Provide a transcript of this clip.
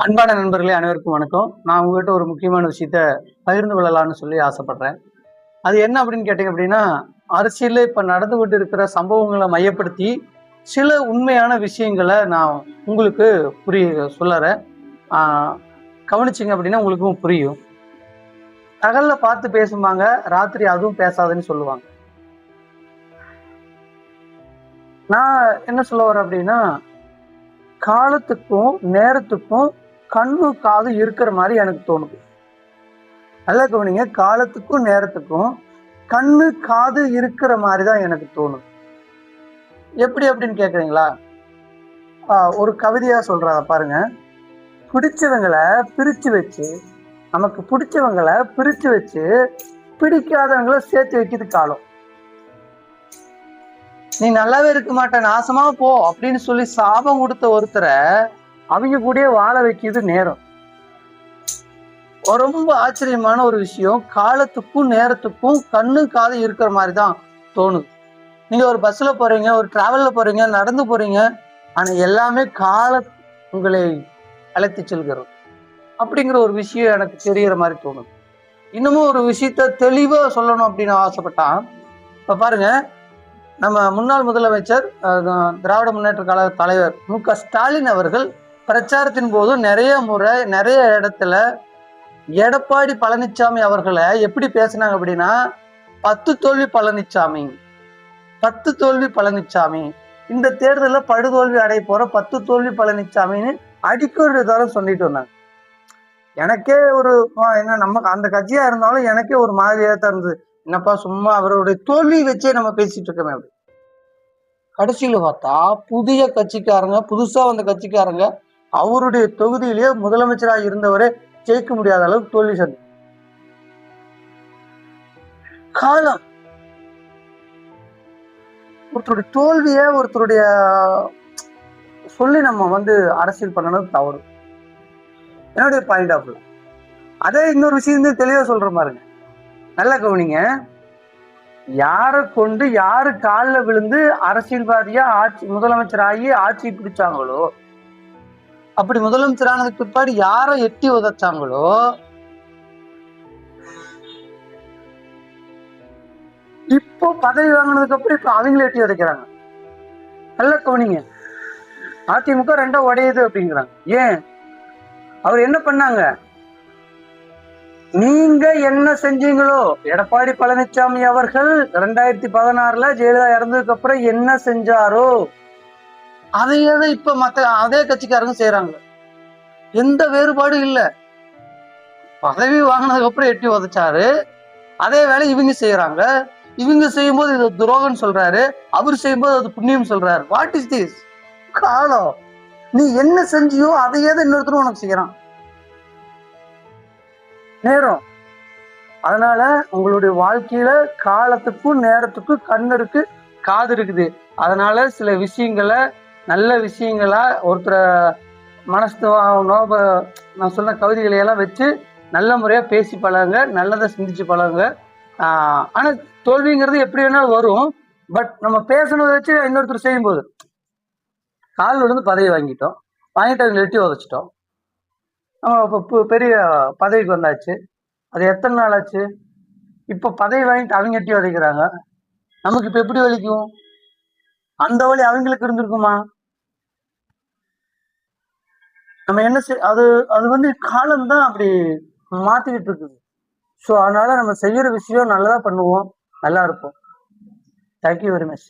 அன்பான நண்பர்களே, அனைவருக்கும் வணக்கம். நான் உங்ககிட்ட ஒரு முக்கியமான விஷயத்த பகிர்ந்து கொள்ளலாம்னு சொல்லி ஆசைப்படுறேன். அது என்ன அப்படின்னு கேட்டீங்க அப்படின்னா, அரசியல்ல இப்ப நடந்து கொண்டு இருக்கிற சம்பவங்களை மையப்படுத்தி சில உண்மையான விஷயங்களை நான் உங்களுக்கு சொல்லறேன். கவனிச்சிங்க அப்படின்னா உங்களுக்கும் புரியும். பகல்ல பார்த்து பேசுவாங்க, ராத்திரி அதுவும் பேசாதுன்னு சொல்லுவாங்க. நான் என்ன சொல்ல வரேன் அப்படின்னா, காலத்துக்கும் நேரத்துக்கும் கண்ணு காது இருக்கிற மாதிரி எனக்கு தோணுது. நல்லா கவனிங்க, காலத்துக்கும் நேரத்துக்கும் கண்ணு காது இருக்கிற மாதிரி தான் எனக்கு தோணுது. எப்படி அப்படின்னு கேக்குறீங்களா? ஒரு கவிதையா சொல்றத பாருங்க. பிடிச்சவங்களை பிரிச்சு வச்சு, நமக்கு பிடிச்சவங்களை பிரிச்சு வச்சு பிடிக்காதவங்களை சேர்த்து வைக்கிறது காலம். நீ நல்லாவே இருக்க மாட்ட, நாசமா போ அப்படின்னு சொல்லி சாபம் கொடுத்த ஒருத்தரை அவங்க கூட வாழ வைக்கிறது நேரம். ரொம்ப ஆச்சரியமான ஒரு விஷயம். காலத்துக்கும் நேரத்துக்கும் கண்ணு காது இருக்கிற மாதிரி தான் தோணுது. நீங்க ஒரு பஸ்ல போறீங்க, ஒரு டிராவல்ல போறீங்க, நடந்து போறீங்க, ஆனா எல்லாமே உங்களை அழைத்து செல்கிறது அப்படிங்கிற ஒரு விஷயம் எனக்கு தெரியற மாதிரி தோணுது. இன்னமும் ஒரு விஷயத்த தெளிவா சொல்லணும் அப்படின்னு ஆசைப்பட்டான். இப்ப பாருங்க, நம்ம முன்னாள் முதலமைச்சர் திராவிட முன்னேற்ற கழக தலைவர் மு.க. ஸ்டாலின் அவர்கள் பிரச்சாரத்தின் போது நிறைய முறை நிறைய இடத்துல எடப்பாடி பழனிசாமி அவர்களை எப்படி பேசினாங்க அப்படின்னா, 10 தோல்வி பழனிசாமி, 10 தோல்வி பழனிசாமி, இந்த தேர்தலில் படுதோல்வி அடைய போற 10 தோல்வி பழனிசாமின்னு அடிக்கடி தரம் சொல்லிட்டு வந்தாங்க. எனக்கே ஒரு என்ன, நம்ம அந்த கட்சியா இருந்தாலும் எனக்கே ஒரு மாதிரியா தான் இருந்தது. என்னப்பா சும்மா அவருடைய தோல்வி வச்சே நம்ம பேசிட்டு இருக்கோமே அப்படி. கடைசியில பார்த்தா புதிய கட்சிக்காரங்க, புதுசா வந்த கட்சிக்காரங்க அவருடைய தொகுதியிலேயே முதலமைச்சராக இருந்தவரே ஜெயிக்க முடியாத அளவுக்கு தோல்வி சந்தி. காலம் ஒருத்தருடைய தோல்விய ஒருத்தருடைய சொல்லி நம்ம அரசியல் பண்ணணும் தவறு. என்னுடைய பாயிண்ட் ஆஃப் வியூ. அதே இன்னொரு விஷயம் தெளிவா சொல்ற பாருங்க. நல்லா கவனிங்க. யாரை கொண்டு யாரு காலில் விழுந்து அரசியல்வாதியா முதலமைச்சர் ஆகி ஆட்சி பிடிச்சாங்களோ, அப்படி முதலமைச்சர் ஆனதுக்கு பிற்பாடு யாரை எட்டி உதைச்சாங்களோ, இப்போ பதவி வாங்கினதுக்கு அப்புறம் இப்ப அவங்கள எட்டி உதைக்கிறாங்க. நல்லா கவனிங்க. அதிமுக ரெண்டா உடையுது அப்படிங்கிறாங்க. ஏன்? அவர் என்ன பண்ணாங்க? நீங்க என்ன செஞ்சீங்களோ, எடப்பாடி பழனிசாமி அவர்கள் 2016 ஜெயலலிதா இறந்ததுக்கு அப்புறம் என்ன செஞ்சாரோ அதையே இப்ப அதே கட்சிக்காரங்க செய்யறாங்க. எந்த வேறுபாடும் இல்ல. பதவி வாங்கினதுக்கு அப்புறம் எட்டி உதைச்சாரு, அதே வேலை இவங்க செய்யறாங்க. இவங்க செய்யும் போது இது துரோகம் சொல்றாரு, அவர் செய்யும்போது அது புண்ணியம் சொல்றாரு. What is this? காலம். நீ என்ன செஞ்சியோ அதையே தான் இன்னொருத்தரும் உனக்கு செய்யறான். நேரம். அதனால உங்களுடைய வாழ்க்கையில காலத்துக்கும் நேரத்துக்கும் கண் இருக்கு, காது இருக்குது. அதனால சில விஷயங்களை நல்ல விஷயங்களா ஒருத்தரை நான் சொன்ன கவிதைகளை எல்லாம் வச்சு நல்ல முறையா பேசி பழகுங்க, நல்லதை சிந்திச்சு பழகுங்க. ஆனா தோல்விங்கிறது எப்படி வேணாலும் வரும். பட் நம்ம பேசணுதை வச்சு இன்னொருத்தர் செய்யும் போது கால் விழுந்து பதவி வாங்கிட்டு அவங்க எட்டி உதைச்சிட்டோம். நம்ம பெரிய பதவிக்கு வந்தாச்சு. அது எத்தனை நாள் ஆச்சு? இப்ப பதவி வாங்கிட்டு அவங்க எட்டி உதைக்கிறாங்க. நமக்கு இப்ப எப்படி வலிக்கும்? அந்த வழி அவங்களுக்கு இருந்திருக்குமா? நம்ம என்ன அது அது காலம்தான் அப்படி மாத்திக்கிட்டு இருக்குது. ஸோ அதனால நம்ம செய்யற விஷயம் நல்லதா பண்ணுவோம், நல்லா இருப்போம். Thank you very much.